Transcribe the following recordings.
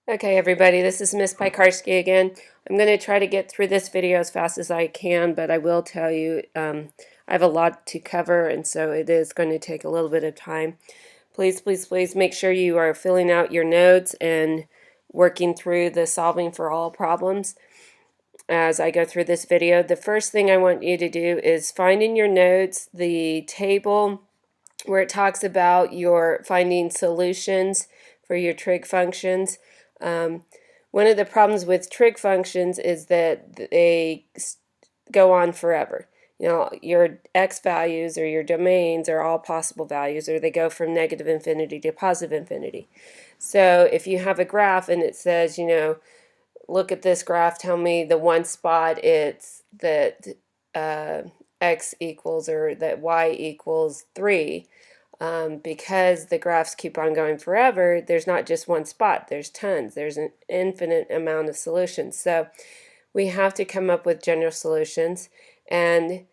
Okay, everybody, this is Miss Piekarski again. I'm going to try to get through this video as fast as I can, but I will tell you I have a lot to cover, and so it is going to take a little bit of time. Please, please, please make sure you are filling out your notes and working through the solving for all problems as I go through this video. The first thing I want you to do is find in your notes the table where it talks about your finding solutions for your trig functions. One of the problems with trig functions is that they go on forever. You know, your x values or your domains are all possible values, or they go from negative infinity to positive infinity. So if you have a graph and it says, you know, look at this graph, tell me the one spot it's that x equals or that y equals 3, because the graphs keep on going forever, there's not just one spot, there's tons, there's an infinite amount of solutions. So we have to come up with general solutions, and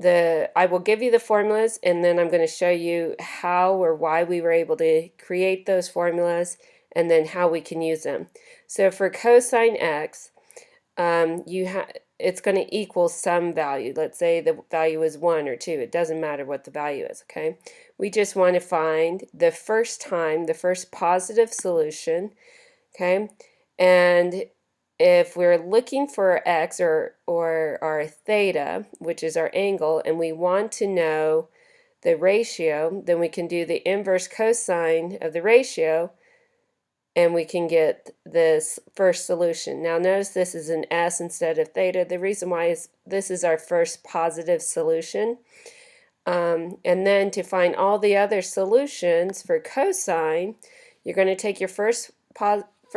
I will give you the formulas, and then I'm going to show you how or why we were able to create those formulas, and then how we can use them. So for cosine x, it's going to equal some value. Let's say the value is 1 or 2. It doesn't matter what the value is, okay? We just want to find the first time, the first positive solution, okay? And if we're looking for x or our theta, which is our angle, and we want to know the ratio, then we can do the inverse cosine of the ratio, and we can get this first solution. Now notice this is an s instead of theta. The reason why is this is our first positive solution. And then to find all the other solutions for cosine, you're going to take your first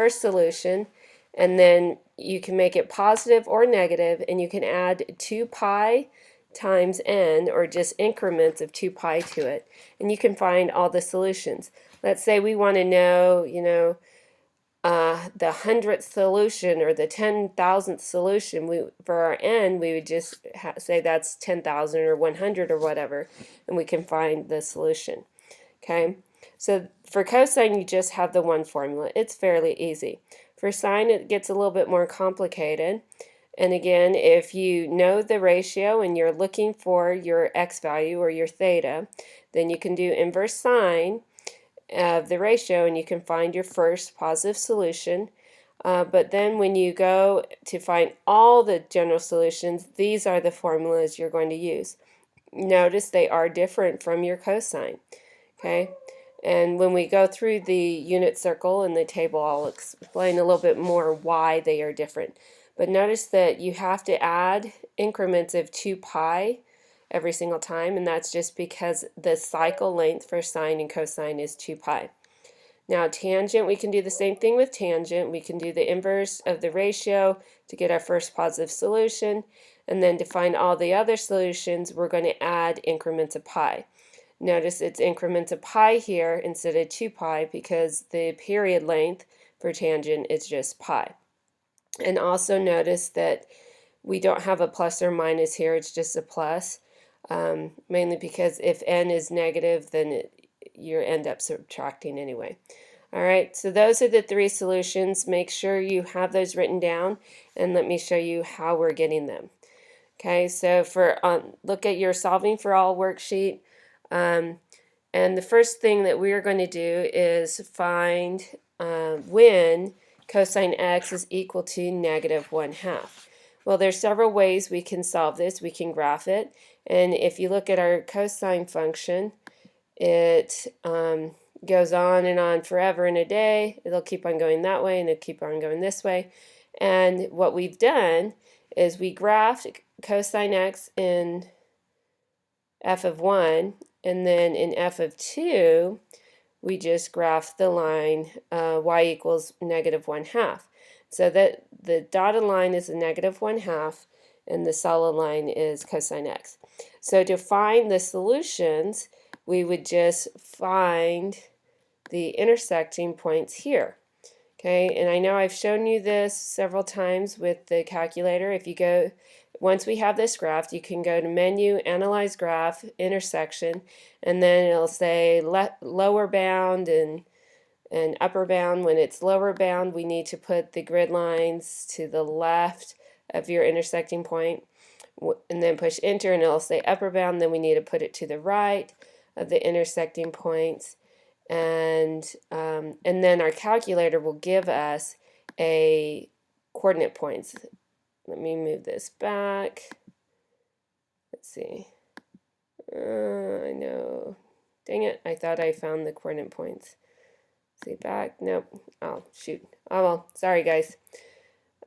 solution, and then you can make it positive or negative, and you can add 2 pi times n, or just increments of 2 pi to it, and you can find all the solutions. Let's say we want to know, you know, the 100th solution or the 10,000th solution. For our n, we would just say that's 10,000 or 100 or whatever, and we can find the solution. Okay, so for cosine, you just have the one formula. It's fairly easy. For sine, it gets a little bit more complicated. And again, if you know the ratio and you're looking for your x value or your theta, then you can do inverse sine of the ratio, and you can find your first positive solution. But then when you go to find all the general solutions, these are the formulas you're going to use. Notice they are different from your cosine. Okay, and when we go through the unit circle and the table, I'll explain a little bit more why they are different. But notice that you have to add increments of 2 pi every single time, and that's just because the cycle length for sine and cosine is 2 pi. Now tangent, we can do the same thing with tangent. We can do the inverse of the ratio to get our first positive solution, and then to find all the other solutions, we're going to add increments of pi. Notice it's increments of pi here instead of 2 pi because the period length for tangent is just pi. And also notice that we don't have a plus or minus here, it's just a plus, mainly because if n is negative, then you end up subtracting anyway. All right, so those are the 3 solutions. Make sure you have those written down, and let me show you how we're getting them. Okay, so for look at your solving for all worksheet. And the first thing that we are going to do is find when cosine x is equal to negative 1/2. Well, there's several ways we can solve this. We can graph it, and if you look at our cosine function, it goes on and on forever and a day. It'll keep on going that way, and it'll keep on going this way. And what we've done is we graphed cosine x in f of 1, and then in f of 2, we just graph the line y equals negative 1/2. So that the dotted line is a negative 1/2, and the solid line is cosine x. So to find the solutions, we would just find the intersecting points here. Okay, and I know I've shown you this several times with the calculator. If you go, once we have this graph, you can go to Menu, Analyze Graph, Intersection, and then it'll say lower bound and and upper bound. When it's lower bound, we need to put the grid lines to the left of your intersecting point, and then push enter and it'll say upper bound. Then we need to put it to the right of the intersecting points, and then our calculator will give us a coordinate points. Let me move this back. Let's see. I know. Dang it, I thought I found the coordinate points. See back? Nope. Oh, shoot. Oh, well, sorry, guys.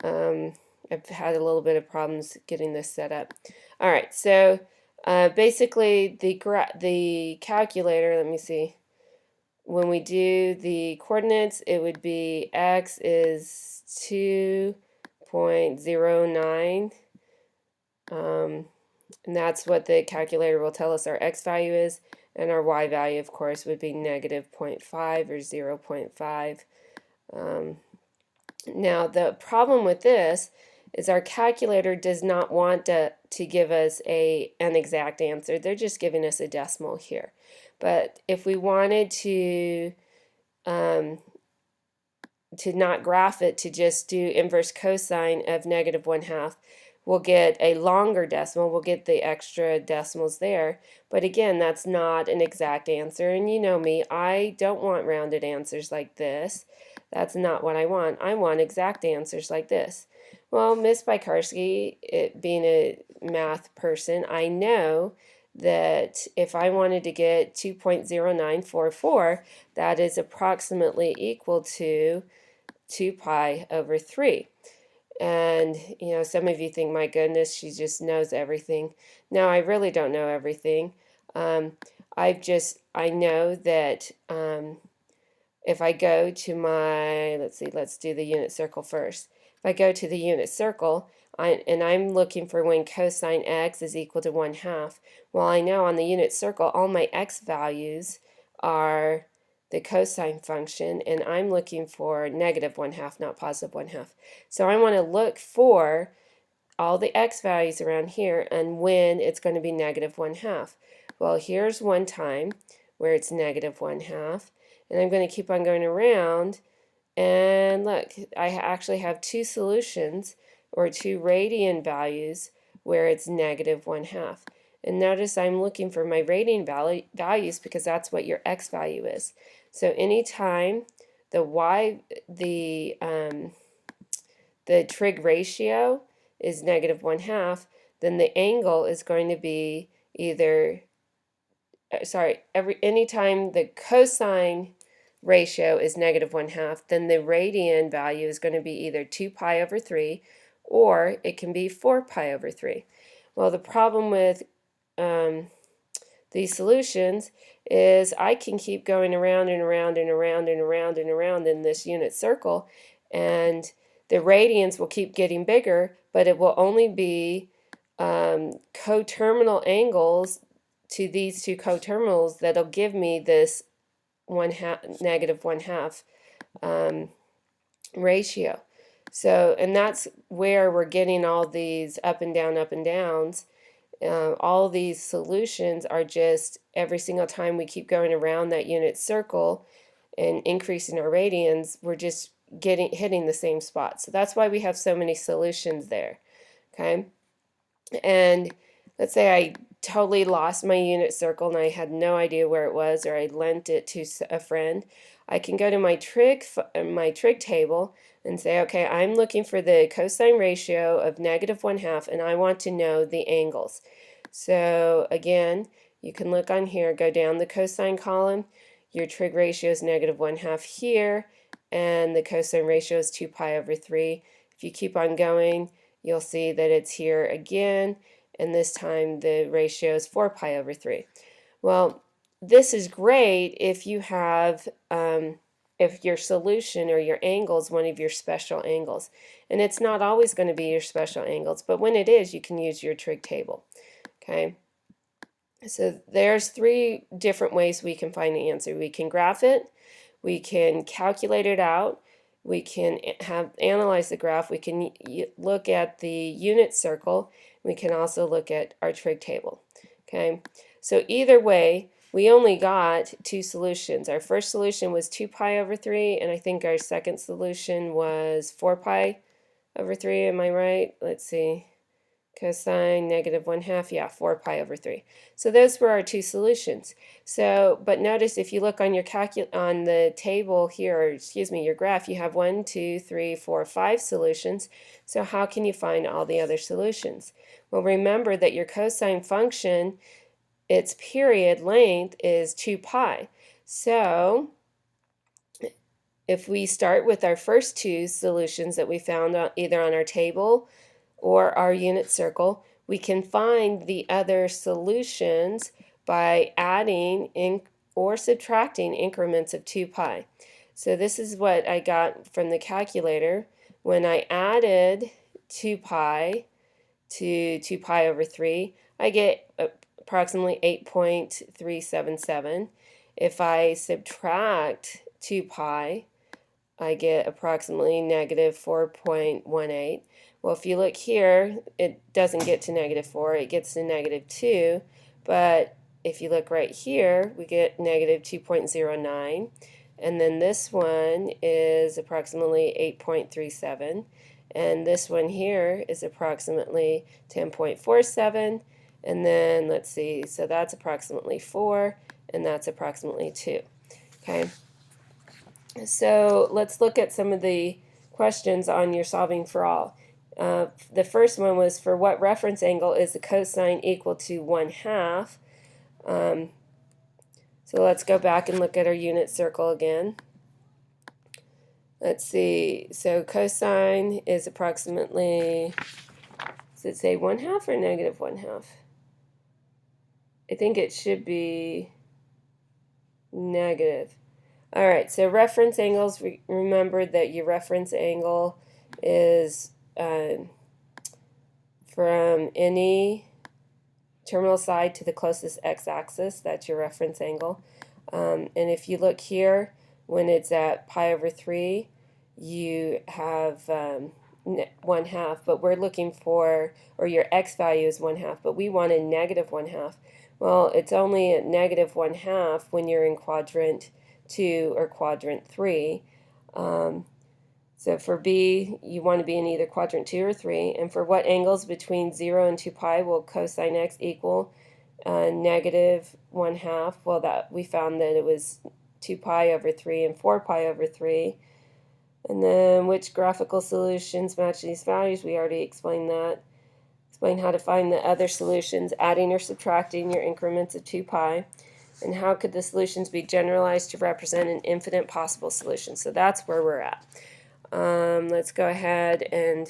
I've had a little bit of problems getting this set up. All right, so basically the calculator, let me see. When we do the coordinates, it would be x is 2.09. And that's what the calculator will tell us our x value is, and our y value, of course, would be negative 0.5 or 0.5. Now, the problem with this is our calculator does not want to give us an exact answer. They're just giving us a decimal here. But if we wanted to not graph it, to just do inverse cosine of negative 1/2, we'll get a longer decimal, we'll get the extra decimals there. But again, that's not an exact answer, and you know me, I don't want rounded answers like this. That's not what I want. I want exact answers like this. Well, Miss Bajkarski, being a math person, I know that if I wanted to get 2.0944, that is approximately equal to 2 pi over 3. And, you know, some of you think, my goodness, she just knows everything. No, I really don't know everything. I know that if I go to my, let's do the unit circle first. If I go to the unit circle, and I'm looking for when cosine x is equal to 1/2, well, I know on the unit circle, all my x values are the cosine function, and I'm looking for negative 1/2, not positive 1/2. So I want to look for all the x values around here and when it's going to be negative 1/2. Well, here's one time where it's negative 1/2, and I'm going to keep on going around, and look, I actually have two solutions, or two radian values, where it's negative 1/2. And notice I'm looking for my radian values because that's what your x value is. So anytime the trig ratio is negative 1/2, then the angle is going to be either, anytime the cosine ratio is negative 1/2, then the radian value is going to be either 2 pi over 3, or it can be 4 pi over 3. Well, the problem with these solutions is I can keep going around and around and around and around and around in this unit circle, and the radians will keep getting bigger, but it will only be coterminal angles to these two coterminals that'll give me this negative 1/2 ratio. So, and that's where we're getting all these up and downs. All these solutions are just every single time we keep going around that unit circle and increasing our radians, we're just hitting the same spot. So that's why we have so many solutions there. Okay, and let's say I totally lost my unit circle and I had no idea where it was, or I lent it to a friend. I can go to my trig table and say, okay, I'm looking for the cosine ratio of negative 1/2, and I want to know the angles. So again, you can look on here, go down the cosine column. Your trig ratio is negative 1/2 here, and the cosine ratio is 2 pi over 3. If you keep on going, you'll see that it's here again, and this time the ratio is 4 pi over 3. Well, this is great if you have if your solution or your angle is one of your special angles. And it's not always going to be your special angles, but when it is, you can use your trig table. Okay, so there's 3 different ways we can find the answer. We can graph it, we can calculate it out, we can analyze the graph, we can look at the unit circle, we can also look at our trig table. Okay, so either way, we only got two solutions. Our first solution was 2 pi over 3, and I think our second solution was 4 pi over 3. Am I right? Let's see. Cosine negative 1/2, yeah, 4 pi over 3. So those were our two solutions. So, but notice if you look on your on the table here, or excuse me, your graph, you have 1, 2, 3, 4, 5 solutions. So how can you find all the other solutions? Well, remember that your cosine function, its period length is 2 pi. So if we start with our first two solutions that we found either on our table or our unit circle, we can find the other solutions by adding or subtracting increments of 2 pi. So this is what I got from the calculator. When I added 2 pi to 2 pi over 3, I get approximately 8.377. If I subtract 2 pi, I get approximately negative 4.18. Well, if you look here, it doesn't get to negative 4, it gets to negative 2, but if you look right here, we get negative 2.09, and then this one is approximately 8.37, and this one here is approximately 10.47, and then let's see, so that's approximately 4, and that's approximately 2. Okay, so let's look at some of the questions on your solving for all. The first one was, for what reference angle is the cosine equal to 1/2? So let's go back and look at our unit circle again. Let's see, so cosine is approximately, does it say 1/2 or negative 1/2? I think it should be negative. All right, so reference angles, remember that your reference angle is from any terminal side to the closest x-axis. That's your reference angle. And if you look here, when it's at pi over 3, you have 1/2, but we're looking for, or your x value is 1/2, but we want a negative 1/2. Well, it's only at negative 1/2 when you're in quadrant 2 or quadrant 3. So for B, you want to be in either quadrant 2 or 3. And for what angles between 0 and 2 pi will cosine x equal negative 1/2? Well, that we found that it was 2 pi over 3 and 4 pi over 3. And then which graphical solutions match these values? We already explained that. Explain how to find the other solutions, adding or subtracting your increments of 2 pi. And how could the solutions be generalized to represent an infinite possible solution? So that's where we're at. Let's go ahead and,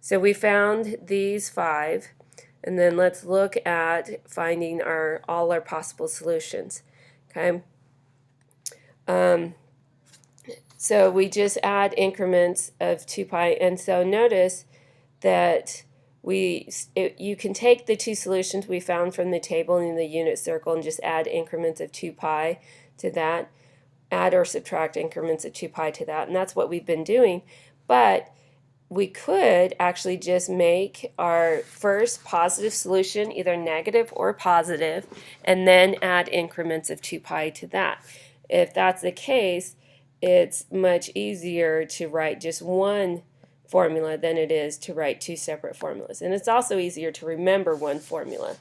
so we found these 5, and then let's look at finding all our possible solutions. Okay. So we just add increments of 2 pi, and so notice that you can take the two solutions we found from the table in the unit circle and just add increments of 2 pi to that. Add or subtract increments of 2 pi to that, and that's what we've been doing. But we could actually just make our first positive solution either negative or positive, and then add increments of 2 pi to that. If that's the case, it's much easier to write just one formula than it is to write two separate formulas. And it's also easier to remember one formula.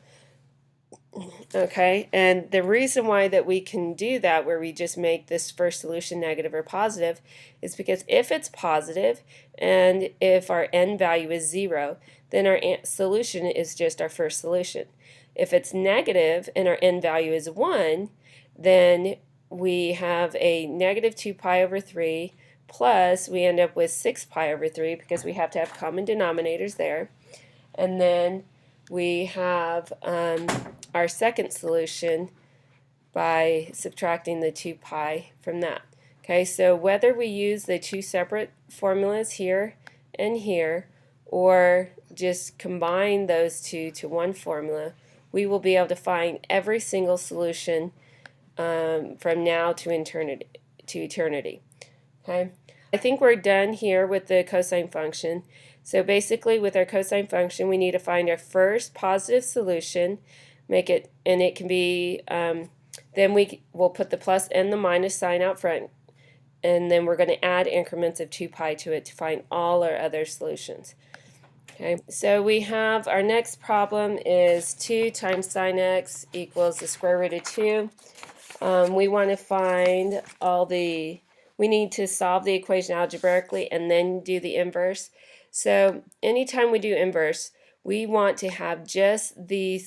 Okay, and the reason why that we can do that, where we just make this first solution negative or positive, is because if it's positive and if our n value is 0, then our solution is just our first solution. If it's negative and our n value is 1, then we have a negative 2 pi over 3 plus we end up with 6 pi over 3 because we have to have common denominators there. And then we have our second solution by subtracting the 2 pi from that. Okay, so whether we use the two separate formulas here and here, or just combine those two to one formula, we will be able to find every single solution from now to eternity. Okay, I think we're done here with the cosine function. So basically, with our cosine function, we need to find our first positive solution, make it, and it can be Then we will put the plus and the minus sign out front, and then we're going to add increments of 2 pi to it to find all our other solutions. Okay, so we have our next problem is 2 times sine x equals the square root of 2. We want to find we need to solve the equation algebraically and then do the inverse. So anytime we do inverse, we want to have just the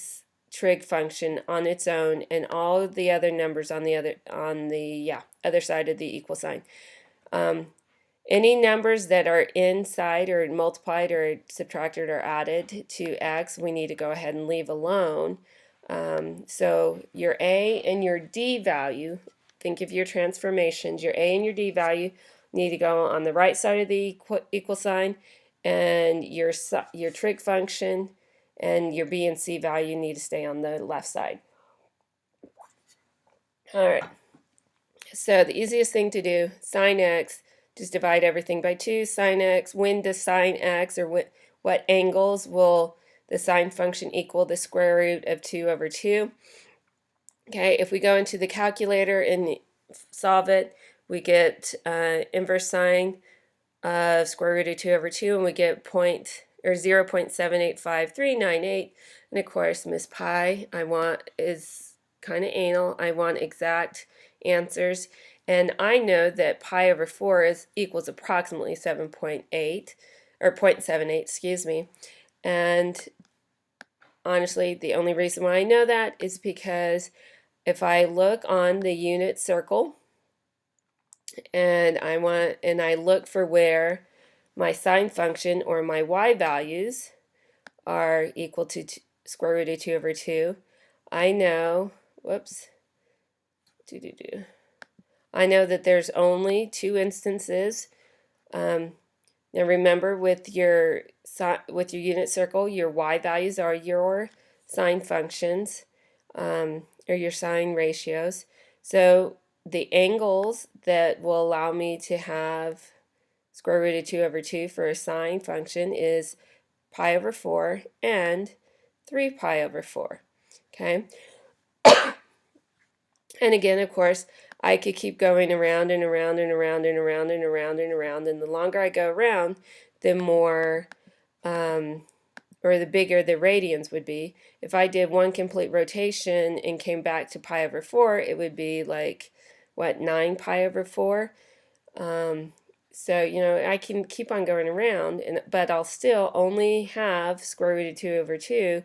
trig function on its own and all of the other numbers on the other side of the equal sign. Any numbers that are inside or multiplied or subtracted or added to x, we need to go ahead and leave alone. So your a and your d value, think of your transformations, your a and your d value need to go on the right side of the equal sign, and your trig function and your b and c value need to stay on the left side. All right, so the easiest thing to do, sine x, just divide everything by 2. Sine x, when does sine x, or what angles will the sine function equal the square root of 2 over 2? Okay, if we go into the calculator and solve it, we get inverse sine of square root of 2 over 2, and we get 0.785398. And of course, Miss Pi, is kind of anal. I want exact answers. And I know that pi over 4 equals approximately 7.8, or 0.78, excuse me. And honestly, the only reason why I know that is because if I look on the unit circle and I look for where my sine function or my y values are equal to square root of 2 over 2, I know, I know that there's only 2 instances. Now remember, with your unit circle, your y values are your sine functions, or your sine ratios. So the angles that will allow me to have square root of 2 over 2 for a sine function is pi over 4 and 3 pi over 4. Okay? And again, of course, I could keep going around and around and around and around and around and around, and the longer I go around, the more, or the bigger the radians would be. If I did one complete rotation and came back to pi over 4, it would be like, 9 pi over 4? So, I can keep on going around, but I'll still only have square root of 2 over 2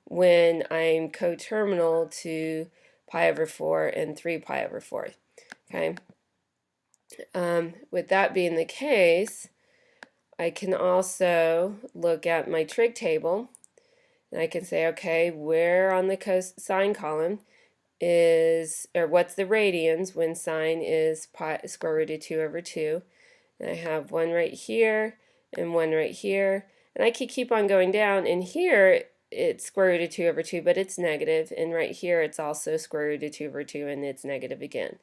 when I'm coterminal to pi over 4 and 3 pi over 4. Okay. With that being the case, I can also look at my trig table, and I can say, okay, where on the sine column is, or what's the radians when sine is square root of 2 over 2? And I have one right here and one right here, and I could keep on going down, and here it's square root of 2 over 2, but it's negative, and right here it's also square root of 2 over 2, and it's negative again.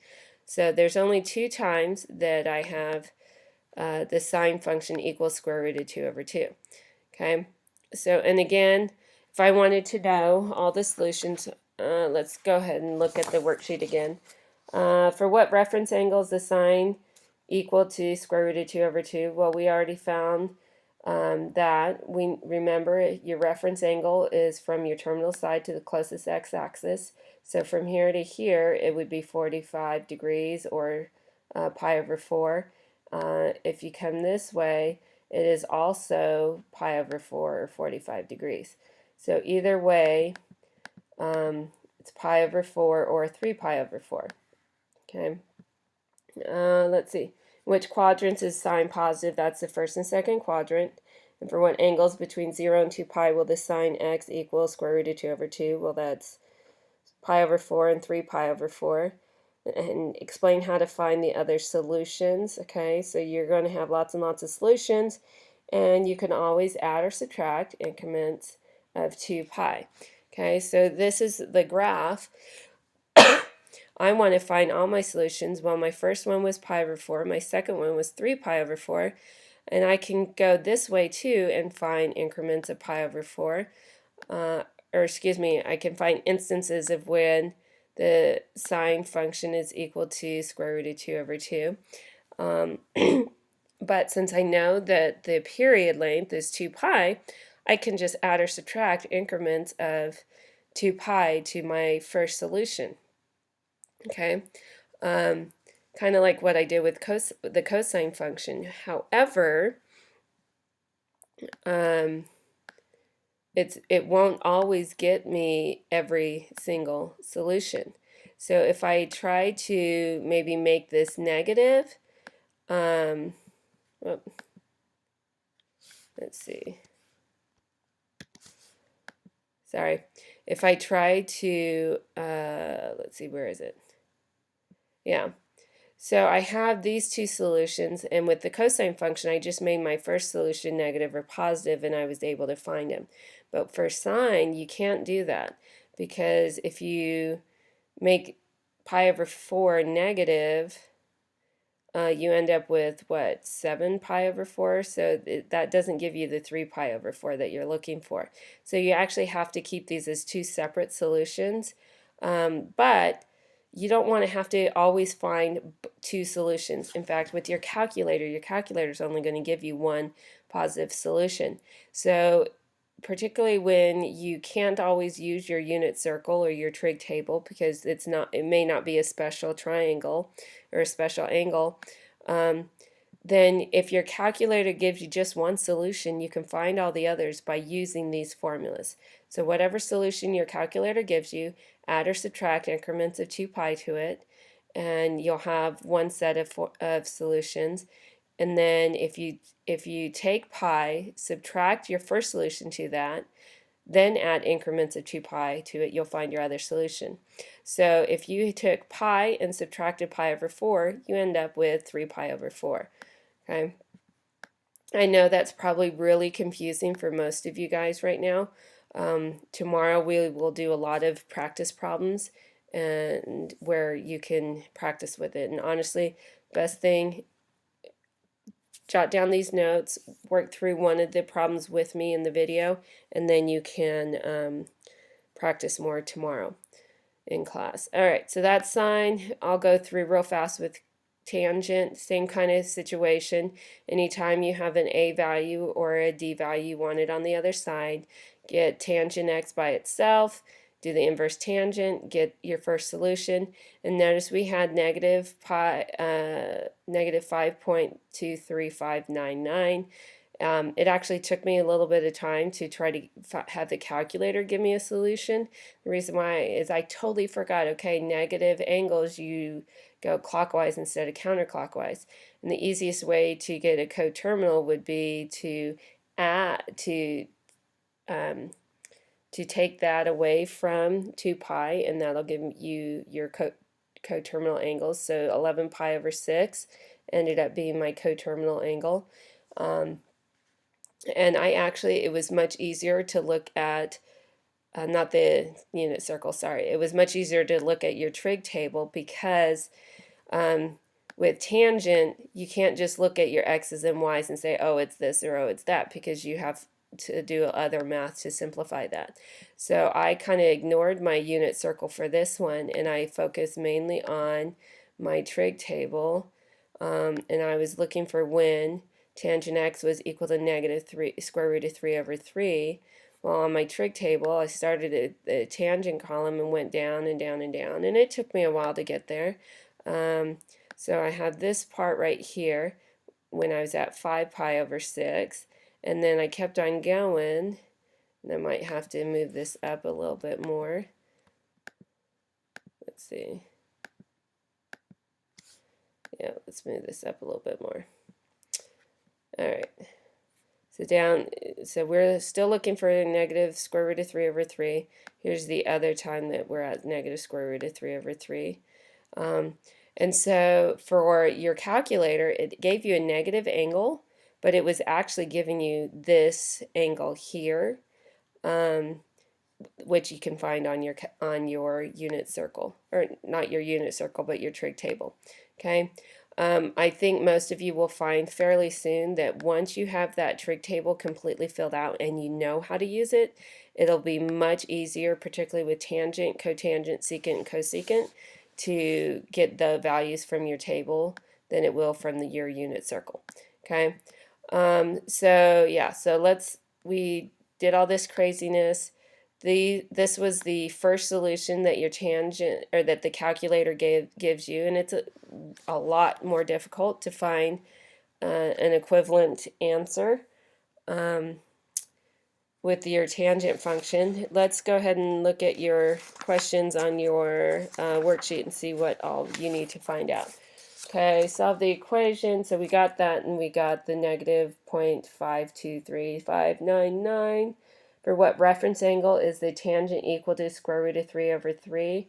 So there's only 2 times that I have the sine function equals square root of 2 over 2. Okay, so, and again, if I wanted to know all the solutions, let's go ahead and look at the worksheet again. For what reference angle is the sine equal to square root of 2 over 2? Well, we already found that. We remember your reference angle is from your terminal side to the closest x-axis. So from here to here, it would be 45 degrees, or pi over 4. If you come this way, it is also pi over 4, or 45 degrees. So either way, it's pi over 4 or 3 pi over 4. Okay. Let's see. Which quadrants is sine positive? That's the first and second quadrant. And for what angles between 0 and 2 pi will the sine x equal square root of 2 over 2? Well, that's pi over 4 and 3 pi over 4. And explain how to find the other solutions. Okay, so you're going to have lots and lots of solutions, and you can always add or subtract increments of 2 pi. Okay, so this is the graph. I want to find all my solutions. Well, my first one was pi over 4, my second one was 3 pi over 4, and I can go this way too and find increments of pi over 4. Or excuse me, I can find instances of when the sine function is equal to square root of 2 over 2. But since I know that the period length is 2 pi, I can just add or subtract increments of 2 pi to my first solution. Okay, kind of like what I did with the cosine function. However, it won't always get me every single solution. So if I try to maybe make this negative, let's see. Sorry. If I try to, let's see, where is it? Yeah. So I have these two solutions, and with the cosine function, I just made my first solution negative or positive, and I was able to find them. But for sine, you can't do that, because if you make pi over 4 negative, you end up with, what, 7 pi over 4? So that doesn't give you the 3 pi over 4 that you're looking for. So you actually have to keep these as two separate solutions. But you don't want to have to always find two solutions. In fact, with your calculator is only going to give you one positive solution. So particularly when you can't always use your unit circle or your trig table because it may not be a special triangle or a special angle, then if your calculator gives you just one solution, you can find all the others by using these formulas. So whatever solution your calculator gives you, add or subtract increments of 2 pi to it, and you'll have one set of solutions. And then if you take pi, subtract your first solution to that, then add increments of 2 pi to it, you'll find your other solution. So if you took pi and subtracted pi over 4, you end up with 3 pi over 4. Okay. I know that's probably really confusing for most of you guys right now. Tomorrow we will do a lot of practice problems and where you can practice with it. And honestly, best thing, jot down these notes, work through one of the problems with me in the video, and then you can practice more tomorrow in class. All right, so that's sine. I'll go through real fast with tangent, same kind of situation. Anytime you have an a value or a d value wanted on the other side, get tangent x by itself, do the inverse tangent, get your first solution, and notice we had negative 5.23599. It actually took me a little bit of time to try to have the calculator give me a solution. The reason why is I totally forgot, okay, negative angles, you go clockwise instead of counterclockwise. And the easiest way to get a coterminal would be to take that away from 2 pi, and that'll give you your coterminal angles. So 11 pi over 6 ended up being my coterminal angle. And it was much easier to look at, not the unit circle, sorry. It was much easier to look at your trig table because with tangent, you can't just look at your x's and y's and say, oh, it's this or oh, it's that, because you have to do other math to simplify that. So I kind of ignored my unit circle for this one, and I focused mainly on my trig table, and I was looking for when tangent x was equal to negative 3 square root of 3 over 3. Well, on my trig table, I started at the tangent column and went down and down and down, and it took me a while to get there. So I have this part right here when I was at 5 pi over 6, and then I kept on going, and I might have to move this up a little bit more. Let's see. Yeah, let's move this up a little bit more. All right. So we're still looking for a negative square root of 3 over 3. Here's the other time that we're at negative square root of 3 over 3. And so for your calculator, it gave you a negative angle, but it was actually giving you this angle here, which you can find on your unit circle, or not your unit circle, but your trig table. Okay. I think most of you will find fairly soon that once you have that trig table completely filled out and you know how to use it, it'll be much easier, particularly with tangent, cotangent, secant, and cosecant, to get the values from your table than it will from your unit circle. Okay, so yeah, we did all this craziness. This was the first solution that your tangent, or that the calculator gives you, and it's a lot more difficult to find an equivalent answer with your tangent function. Let's go ahead and look at your questions on your worksheet and see what all you need to find out. Okay, solve the equation. So we got that, and we got the negative 0.523599. For what reference angle is the tangent equal to square root of 3 over 3?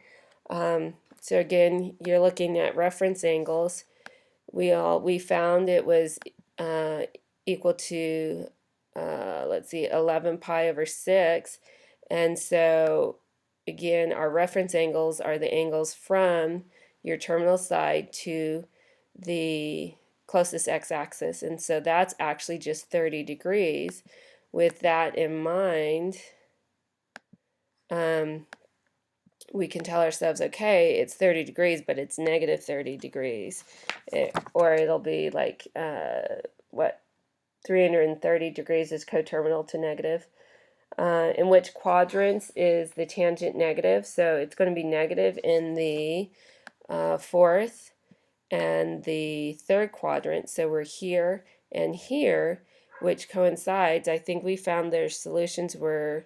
So again, you're looking at reference angles. We found it was equal to let's see, 11 pi over 6. And so again, our reference angles are the angles from your terminal side to the closest x-axis, and so that's actually just 30 degrees. With that in mind, we can tell ourselves, okay, it's 30 degrees, but it's negative 30 degrees. Or it'll be like, what, 330 degrees is coterminal to negative. In which quadrants is the tangent negative? So it's going to be negative in the fourth and the third quadrant. So we're here and here, which coincides. I think we found their solutions were,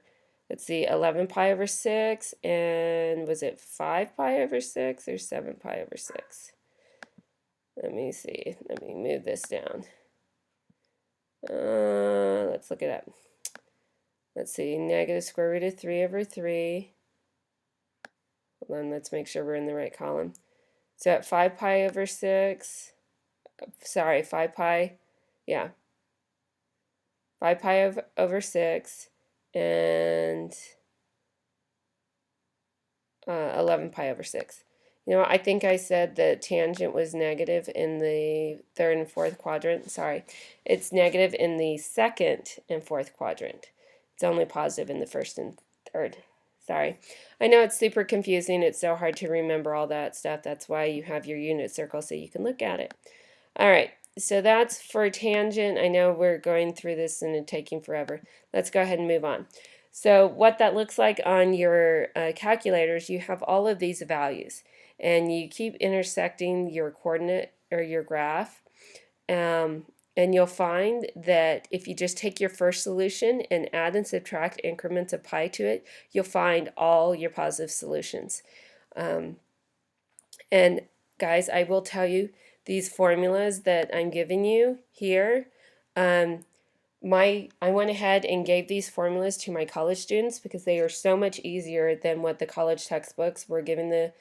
let's see, 11 pi over 6, and was it 5 pi over 6 or 7 pi over 6? Let me see. Let me move this down. Let's look it up. Let's see, negative square root of 3 over 3. Hold on, let's make sure we're in the right column. So at 5 pi over 6, sorry, 5 pi, yeah, 5 pi over 6, and 11 pi over 6. You know, I think I said the tangent was negative in the third and fourth quadrant. Sorry, it's negative in the second and fourth quadrant. It's only positive in the first and third. Sorry. I know it's super confusing. It's so hard to remember all that stuff. That's why you have your unit circle so you can look at it. All right, so that's for tangent. I know we're going through this and it's taking forever. Let's go ahead and move on. So what that looks like on your calculators, you have all of these values, and you keep intersecting your coordinate or your graph. And you'll find that if you just take your first solution and add and subtract increments of pi to it, you'll find all your positive solutions. And guys, I will tell you, these formulas that I'm giving you here, I went ahead and gave these formulas to my college students because they are so much easier than what the college textbooks were giving the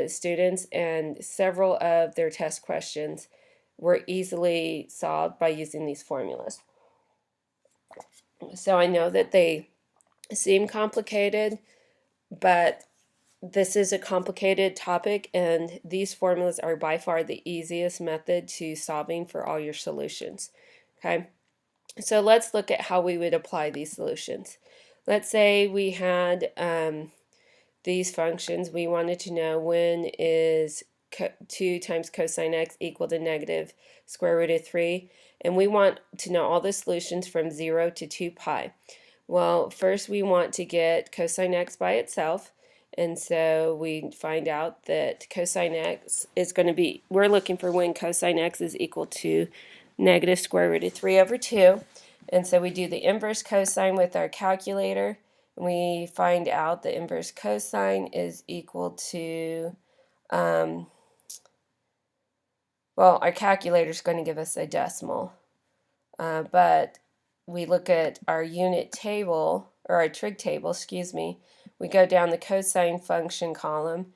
students, and several of their test questions were easily solved by using these formulas. So I know that they seem complicated, but this is a complicated topic, and these formulas are by far the easiest method to solving for all your solutions. Okay, so let's look at how we would apply these solutions. Let's say we had these functions. We wanted to know when is 2 times cosine x equal to negative square root of 3, and we want to know all the solutions from 0 to 2 pi. Well, first we want to get cosine x by itself, and so we find out that cosine x is going to be, we're looking for when cosine x is equal to negative square root of 3 over 2, and so we do the inverse cosine with our calculator, and we find out the inverse cosine is equal to well, our calculator is going to give us a decimal, but we look at our unit table, or our trig table, excuse me. We go down the cosine function column,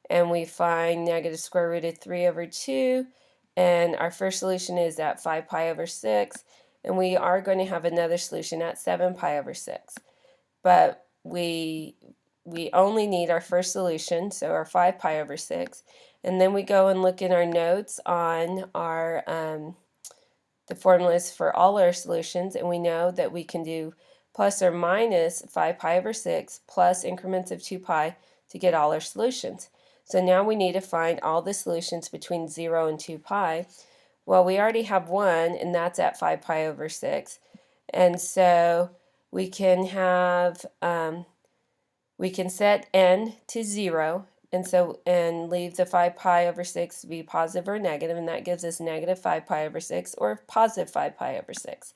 and we find negative square root of 3 over 2, and our first solution is at 5 pi over 6, and we are going to have another solution at 7 pi over 6. But we we only need our first solution, so our 5 pi over 6. And then we go and look in our notes on our the formulas for all our solutions, and we know that we can do plus or minus 5 pi over 6 plus increments of 2 pi to get all our solutions. So now we need to find all the solutions between 0 and 2 pi. Well, we already have one, and that's at 5 pi over 6. And so we can have, we can set n to 0, and leave the 5 pi over 6 to be positive or negative, and that gives us negative 5 pi over 6 or positive 5 pi over 6.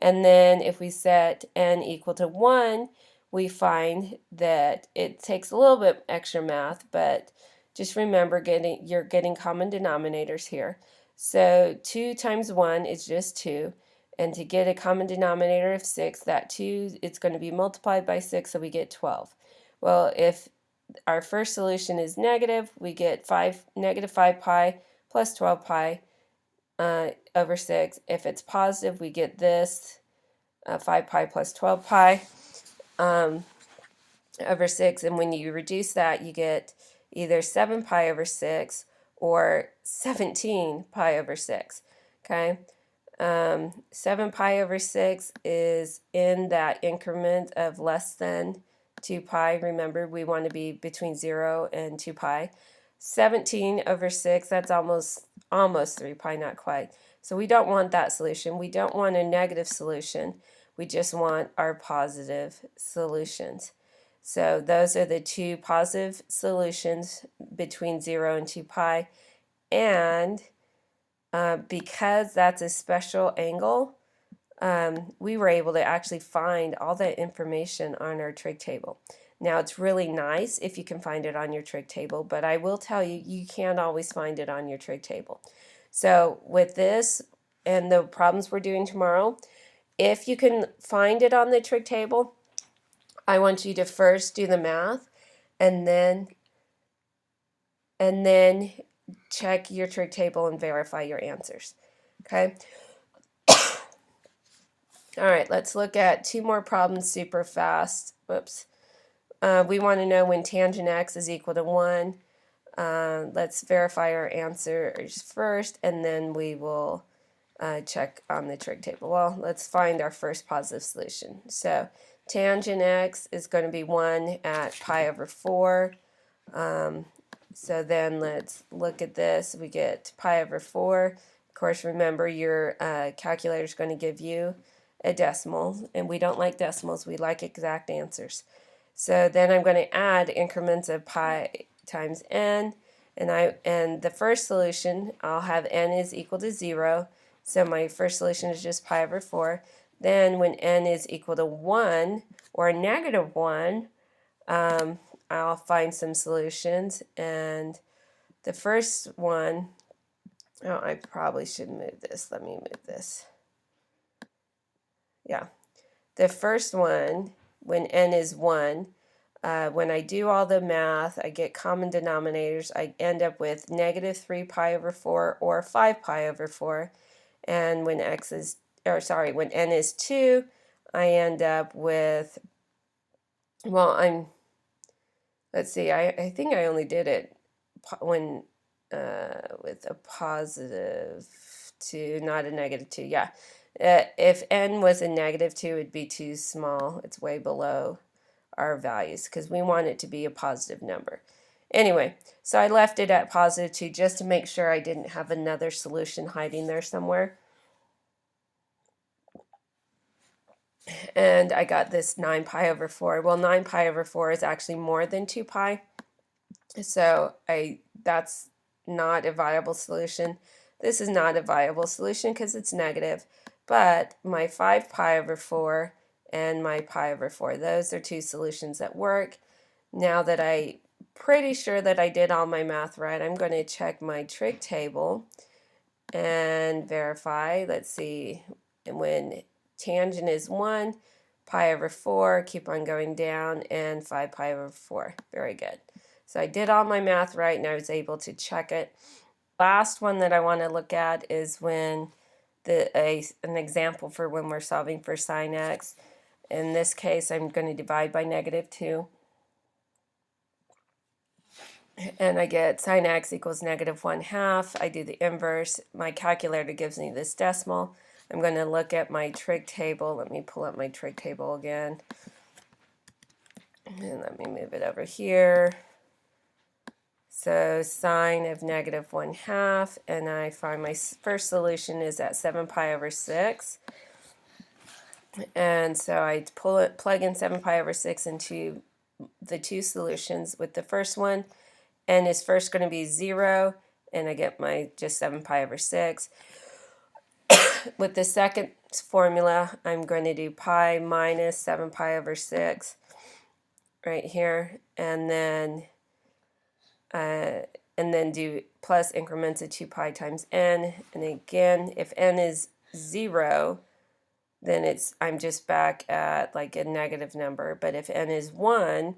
And then if we set n equal to 1, we find that it takes a little bit extra math, but just remember you're getting common denominators here. So 2 times 1 is just 2. And to get a common denominator of 6, that 2, it's going to be multiplied by 6, so we get 12. Well, if our first solution is negative, we get negative 5 pi plus 12 pi over 6. If it's positive, we get this 5 pi plus 12 pi over 6. And when you reduce that, you get either 7 pi over 6 or 17 pi over 6. Okay? 7 pi over 6 is in that increment of less than 2 pi. Remember, we want to be between 0 and 2 pi. 17 over 6, that's almost 3 pi, not quite. So we don't want that solution. We don't want a negative solution. We just want our positive solutions. So those are the two positive solutions between 0 and 2 pi. And because that's a special angle, we were able to actually find all that information on our trig table. Now, it's really nice if you can find it on your trig table, but I will tell you, you can't always find it on your trig table. So with this and the problems we're doing tomorrow, if you can find it on the trig table, I want you to first do the math and then check your trig table and verify your answers. Okay? All right, let's look at 2 more problems super fast. Whoops. We want to know when tangent x is equal to 1. Let's verify our answers first, and then we will check on the trig table. Well, let's find our first positive solution. So tangent x is going to be 1 at pi over 4. So then let's look at this. We get pi over 4. Of course, remember your calculator is going to give you a decimal, and we don't like decimals. We like exact answers. So then I'm going to add increments of pi times n, and the first solution, I'll have n is equal to 0. So my first solution is just pi over 4. Then when n is equal to 1 or negative 1, I'll find some solutions. And the first one, oh, I probably should move this. Let me move this. Yeah. The first one, when n is 1, when I do all the math, I get common denominators. I end up with negative 3 pi over 4 or 5 pi over 4. And when when n is 2, I end up with, well, let's see, I think I only did it when with a positive 2, not a negative 2. Yeah. If n was a negative 2, it'd be too small. It's way below our values because we want it to be a positive number. Anyway, so I left it at positive 2 just to make sure I didn't have another solution hiding there somewhere. And I got this 9 pi over 4. Well, 9 pi over 4 is actually more than 2 pi. So that's not a viable solution. This is not a viable solution because it's negative. But my 5 pi over 4 and my pi over 4, those are 2 solutions that work. Now that I'm pretty sure that I did all my math right, I'm going to check my trig table and verify. Let's see, when tangent is 1, pi over 4, keep on going down, and 5 pi over 4. Very good. So I did all my math right, and I was able to check it. Last one that I want to look at is when an example for when we're solving for sine x. In this case, I'm going to divide by negative 2. and I get sine x equals -1/2. I do the inverse. My calculator gives me this decimal. I'm going to look at my trig table. Let me pull up my trig table again. And let me move it over here. So sine of -1/2, and I find my first solution is at 7 pi over 6. And so I plug in 7 pi over 6 into the two solutions. With the first one, n is first going to be 0, and I get my just 7 pi over 6. With the second formula, I'm going to do pi minus 7 pi over 6 right here, and then do plus increments of 2 pi times n. And again, if n is 0, then I'm just back at like a negative number. But if n is 1,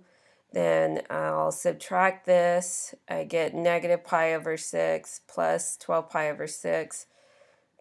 then I'll subtract this. I get negative pi over 6 plus 12 pi over 6,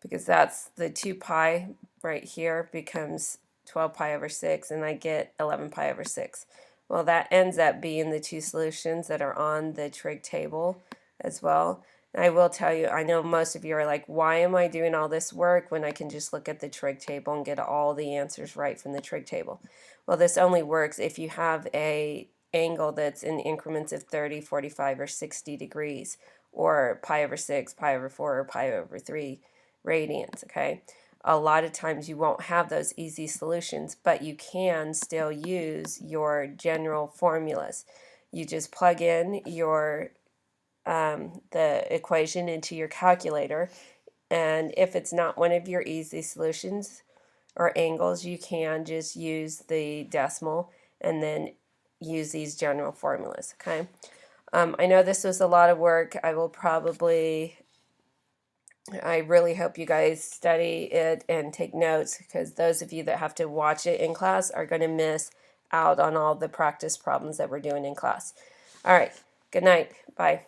because that's the 2 pi right here becomes 12 pi over 6, and I get 11 pi over 6. Well, that ends up being the two solutions that are on the trig table as well. And I will tell you, I know most of you are like, why am I doing all this work when I can just look at the trig table and get all the answers right from the trig table? Well, this only works if you have a angle that's in increments of 30, 45, or 60 degrees, or pi over 6, pi over 4, or pi over 3 radians, okay? A lot of times you won't have those easy solutions, but you can still use your general formulas. You just plug in your the equation into your calculator, and if it's not one of your easy solutions or angles, you can just use the decimal and then use these general formulas, okay? I know this was a lot of work. I really hope you guys study it and take notes, because those of you that have to watch it in class are going to miss out on all the practice problems that we're doing in class. All right. Good night. Bye.